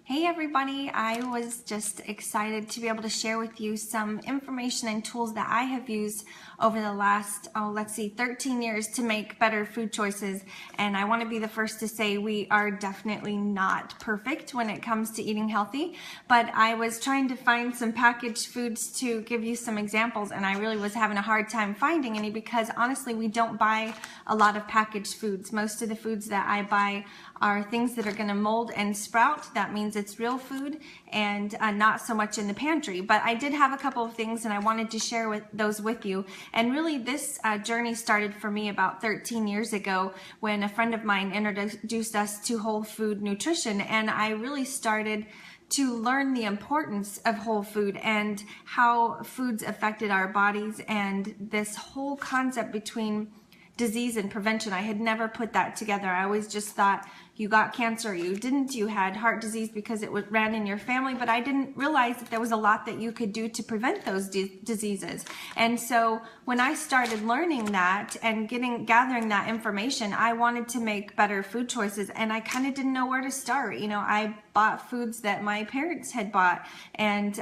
Hey everybody, I was just excited to be able to share with you some information and tools that I have used over the last, 13 years to make better food choices. And I want to be the first to say we are definitely not perfect when it comes to eating healthy, but I was trying to find some packaged foods to give you some examples, and I really was having a hard time finding any because honestly we don't buy a lot of packaged foods. Most of the foods that I buy are things that are going to mold and sprout. That means it's real food and not so much in the pantry. But I did have a couple of things and I wanted to share those with you. And really this journey started for me about 13 years ago when a friend of mine introduced us to whole food nutrition, and I really started to learn the importance of whole food and how foods affected our bodies and this whole concept between disease and prevention. I had never put that together. I always just thought you got cancer, you didn't, you had heart disease because it ran in your family, but I didn't realize that there was a lot that you could do to prevent those diseases. And so when I started learning that and gathering that information, I wanted to make better food choices, and I kind of didn't know where to start. You know, I bought foods that my parents had bought, and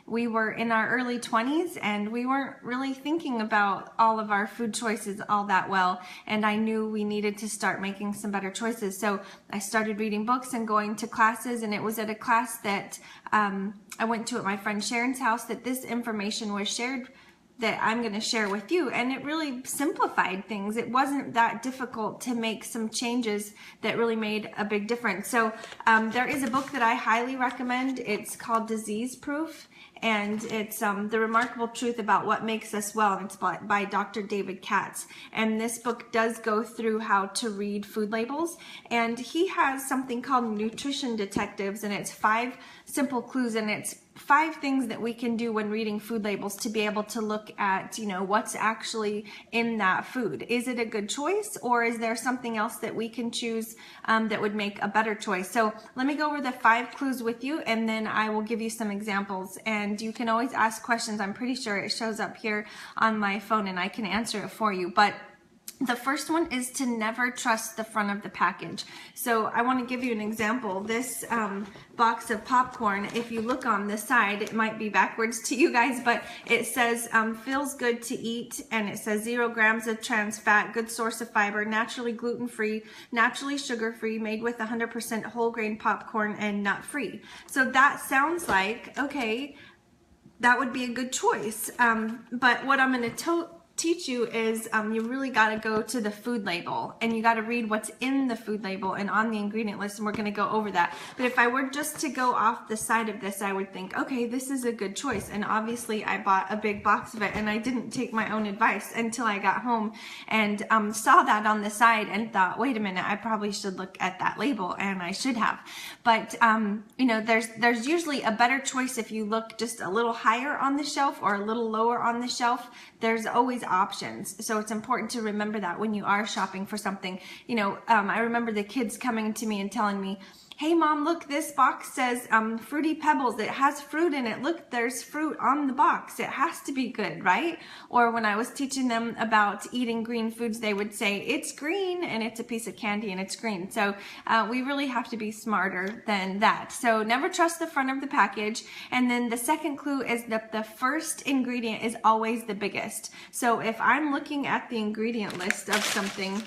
we were in our early 20s and we weren't really thinking about all of our food choices all that well, and I knew we needed to start making some better choices. So I started reading books and going to classes, and it was at a class that I went to at my friend Sharon's house that this information was shared that I'm going to share with you, and it really simplified things. It wasn't that difficult to make some changes that really made a big difference. So there is a book that I highly recommend. It's called Disease Proof, and it's The Remarkable Truth About What Makes Us Well, and it's by Dr. David Katz. And this book does go through how to read food labels, and he has something called Nutrition Detectives, and it's 5 simple clues, and it's 5 things that we can do when reading food labels to be able to look at, you know, what's actually in that food. Is it a good choice, or is there something else that we can choose that would make a better choice? So let me go over the 5 clues with you, and then I will give you some examples, and you can always ask questions. I'm pretty sure it shows up here on my phone and I can answer it for you. But the first one is to never trust the front of the package. So I want to give you an example. This box of popcorn, if you look on the side, it might be backwards to you guys, but it says feels good to eat, and it says 0 grams of trans fat, good source of fiber, naturally gluten-free, naturally sugar-free, made with 100% whole grain popcorn, and nut-free. So that sounds like, okay, that would be a good choice. But what I'm going to teach you is you really got to go to the food label, and you got to read what's in the food label and on the ingredient list, and we're going to go over that. But if I were just to go off the side of this, I would think, okay, this is a good choice. And obviously I bought a big box of it, and I didn't take my own advice until I got home and saw that on the side and thought, wait a minute, I probably should look at that label, and I should have. But you know, there's usually a better choice if you look just a little higher on the shelf or a little lower on the shelf. There's always options. So it's important to remember that when you are shopping for something. You know, I remember the kids coming to me and telling me, hey mom, look, this box says Fruity Pebbles. It has fruit in it. Look, there's fruit on the box. It has to be good, right? Or when I was teaching them about eating green foods, they would say, it's green, and it's a piece of candy and it's green. So we really have to be smarter than that. So never trust the front of the package. And then the second clue is that the first ingredient is always the biggest. So if I'm looking at the ingredient list of something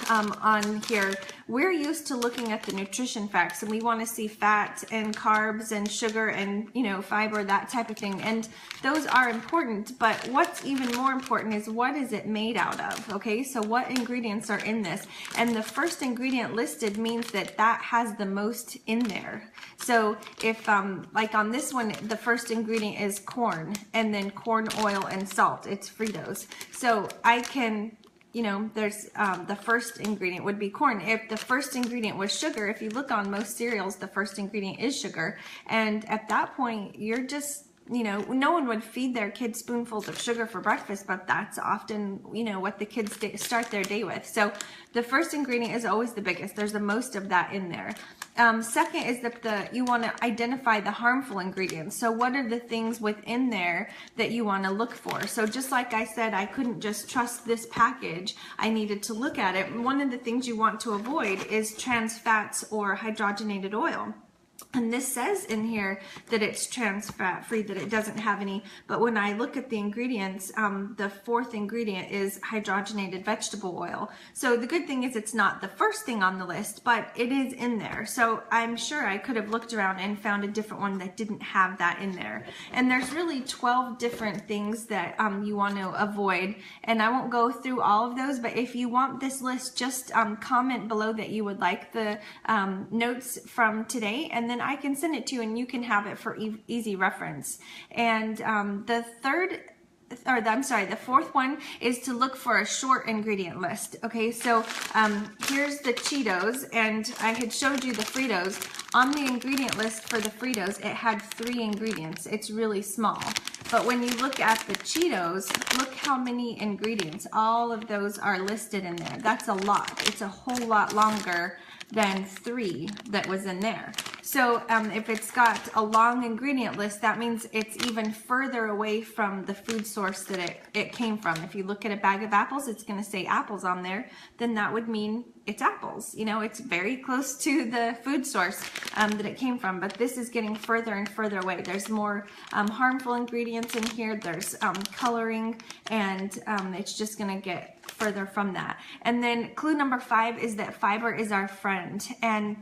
on here, we're used to looking at the nutrition facts, and we want to see fat and carbs and sugar and, you know, fiber, that type of thing. And those are important, but what's even more important is what is it made out of, okay? So what ingredients are in this? And the first ingredient listed means that that has the most in there. So if, like on this one, the first ingredient is corn, and then corn oil and salt. It's Fritos. So I can, you know, there's the first ingredient would be corn. If the first ingredient was sugar, if you look on most cereals, the first ingredient is sugar. And at that point, you're just, you know, no one would feed their kids spoonfuls of sugar for breakfast, but that's often, you know, what the kids start their day with. So the first ingredient is always the biggest. There's the most of that in there. Second is that you want to identify the harmful ingredients. So what are the things within there that you want to look for? So just like I said, I couldn't just trust this package. I needed to look at it. One of the things you want to avoid is trans fats or hydrogenated oil. And this says in here that it's trans fat free, that it doesn't have any. But when I look at the ingredients, the fourth ingredient is hydrogenated vegetable oil. So the good thing is it's not the first thing on the list, but it is in there. So I'm sure I could have looked around and found a different one that didn't have that in there. And there's really 12 different things that you want to avoid. And I won't go through all of those, but if you want this list, just comment below that you would like the notes from today, and then I can send it to you and you can have it for easy reference. And the fourth one is to look for a short ingredient list. Okay, so here's the Cheetos, and I had showed you the Fritos. On the ingredient list for the Fritos, it had 3 ingredients. It's really small. But when you look at the Cheetos, look how many ingredients. All of those are listed in there. That's a lot. It's a whole lot longer than 3 that was in there. So if it's got a long ingredient list, that means it's even further away from the food source that it came from. If you look at a bag of apples, it's going to say apples on there, then that would mean it's apples. You know, it's very close to the food source that it came from, but this is getting further and further away. There's more harmful ingredients in here. There's coloring, and it's just going to get further from that. And then clue number 5 is that fiber is our friend. And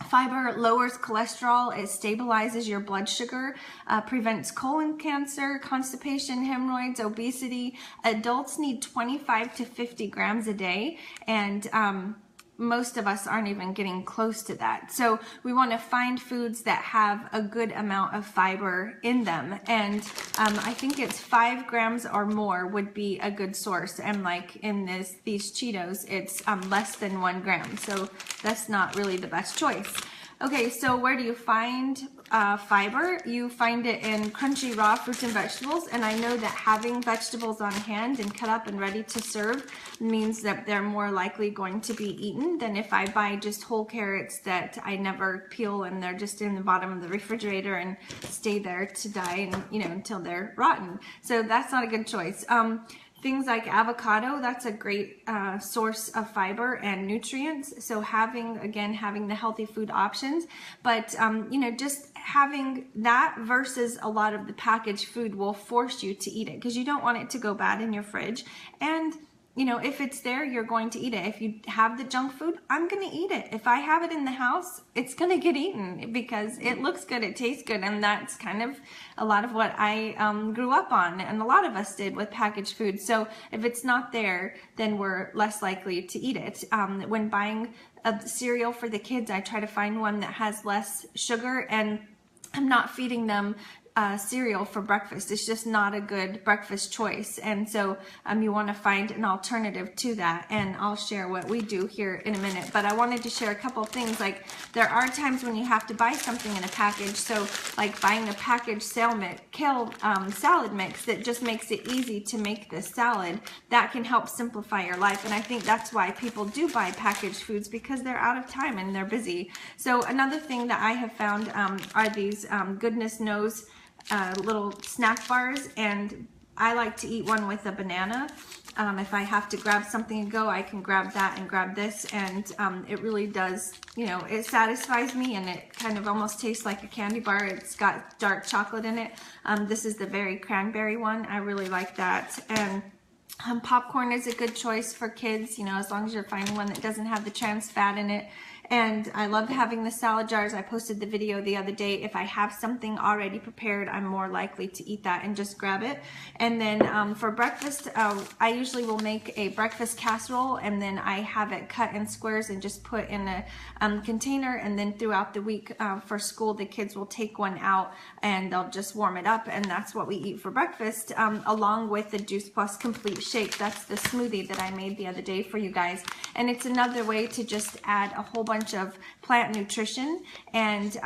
fiber lowers cholesterol, it stabilizes your blood sugar, prevents colon cancer, constipation, hemorrhoids, obesity. Adults need 25 to 50 grams a day, and most of us aren't even getting close to that. So we want to find foods that have a good amount of fiber in them. And I think it's 5 grams or more would be a good source. And like in these Cheetos, it's less than 1 gram. So that's not really the best choice. Okay, so where do you find fiber? You find it in crunchy raw fruits and vegetables, and I know that having vegetables on hand and cut up and ready to serve means that they're more likely going to be eaten than if I buy just whole carrots that I never peel and they're just in the bottom of the refrigerator and stay there to die, and until they're rotten. So that's not a good choice. Things like avocado, that's a great source of fiber and nutrients. So having the healthy food options, but just having that versus a lot of the packaged food will force you to eat it because you don't want it to go bad in your fridge. And if it's there, you're going to eat it. If you have the junk food, I'm going to eat it. If I have it in the house, it's going to get eaten because it looks good, it tastes good, and that's kind of a lot of what I grew up on, and a lot of us did with packaged food. So if it's not there, then we're less likely to eat it. When buying a cereal for the kids, I try to find one that has less sugar, and I'm not feeding them cereal for breakfast. It's just not a good breakfast choice, and so you want to find an alternative to that, and I'll share what we do here in a minute. But I wanted to share a couple of things. Like, there are times when you have to buy something in a package, so like buying a packaged salad mix that just makes it easy to make this salad, that can help simplify your life. And I think that's why people do buy packaged foods, because they're out of time and they're busy. So another thing that I have found are these goodness knows little snack bars, and I like to eat one with a banana. If I have to grab something and go, I can grab that and grab this, and it really does, it satisfies me, and it kind of almost tastes like a candy bar. It's got dark chocolate in it. This is the berry cranberry one. I really like that. And popcorn is a good choice for kids, as long as you're finding one that doesn't have the trans fat in it. And I love having the salad jars. I posted the video the other day. If I have something already prepared, I'm more likely to eat that and just grab it. And then for breakfast, I usually will make a breakfast casserole, and then I have it cut in squares and just put in a container. And then throughout the week for school, the kids will take one out and they'll just warm it up, and that's what we eat for breakfast, along with the Juice Plus Complete Shake. That's the smoothie that I made the other day for you guys. And it's another way to just add a whole bunch of plant nutrition, and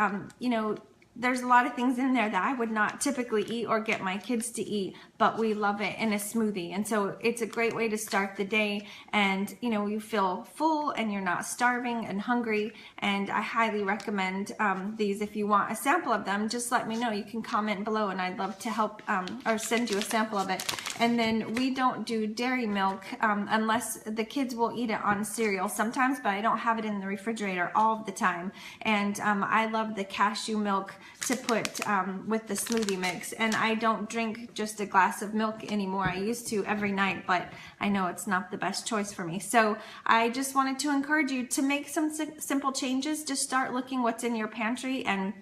there's a lot of things in there that I would not typically eat or get my kids to eat, but we love it in a smoothie. And so it's a great way to start the day, and you feel full and you're not starving and hungry. And I highly recommend these. If you want a sample of them, just let me know. You can comment below and I'd love to help or send you a sample of it. And then we don't do dairy milk unless the kids will eat it on cereal sometimes, but I don't have it in the refrigerator all of the time. And I love the cashew milk to put with the smoothie mix. And I don't drink just a glass of milk anymore. I used to every night, but I know it's not the best choice for me. So I just wanted to encourage you to make some simple changes. Just start looking what's in your pantry, and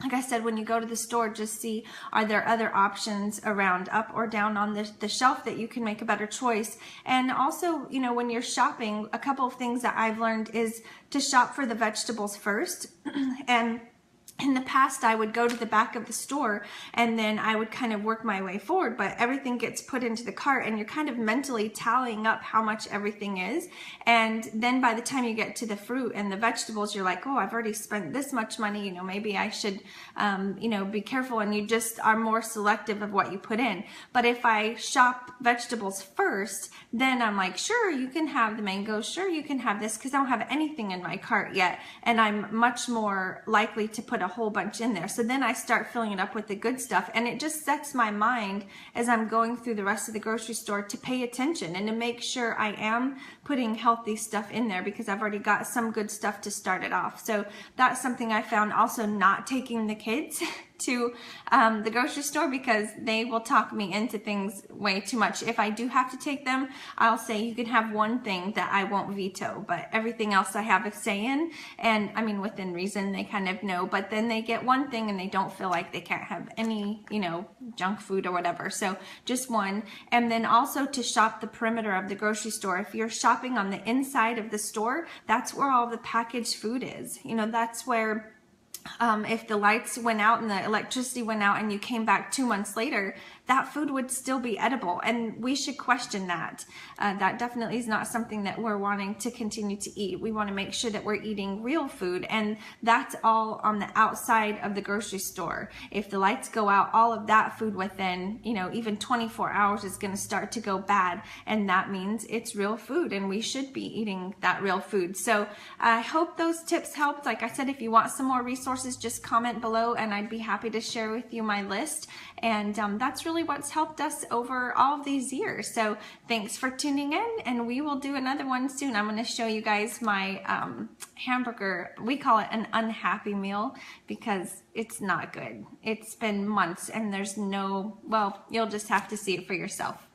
like I said, when you go to the store, just see, are there other options around, up or down on the shelf, that you can make a better choice. And also, when you're shopping, a couple of things that I've learned is to shop for the vegetables first. And in the past, I would go to the back of the store and then I would kind of work my way forward, but everything gets put into the cart and you're kind of mentally tallying up how much everything is. And then by the time you get to the fruit and the vegetables, you're like, oh, I've already spent this much money, maybe I should, be careful. And you just are more selective of what you put in. But if I shop vegetables first, then I'm like, sure, you can have the mango, sure, you can have this, because I don't have anything in my cart yet. And I'm much more likely to put a whole bunch in there. So then I start filling it up with the good stuff, and it just sets my mind as I'm going through the rest of the grocery store to pay attention and to make sure I am putting healthy stuff in there, because I've already got some good stuff to start it off. So that's something I found. Also, not taking the kids to the grocery store, because they will talk me into things way too much. If I do have to take them, I'll say you can have one thing that I won't veto, but everything else I have a say in. And I mean, within reason, they kind of know, but then they get one thing and they don't feel like they can't have any, junk food or whatever. So just one. And then also to shop the perimeter of the grocery store. If you're shopping on the inside of the store, that's where all the packaged food is. That's where if the lights went out and the electricity went out and you came back 2 months later, that food would still be edible, and we should question that. That definitely is not something that we're wanting to continue to eat. We want to make sure that we're eating real food, and that's all on the outside of the grocery store. If the lights go out, all of that food within, even 24 hours is going to start to go bad, and that means it's real food, and we should be eating that real food. So I hope those tips helped. Like I said, if you want some more resources, just comment below, and I'd be happy to share with you my list. And that's really what's helped us over all of these years. So thanks for tuning in, and we will do another one soon. I'm going to show you guys my hamburger. We call it an unhappy meal because it's not good. It's been months and there's no, well, you'll just have to see it for yourself.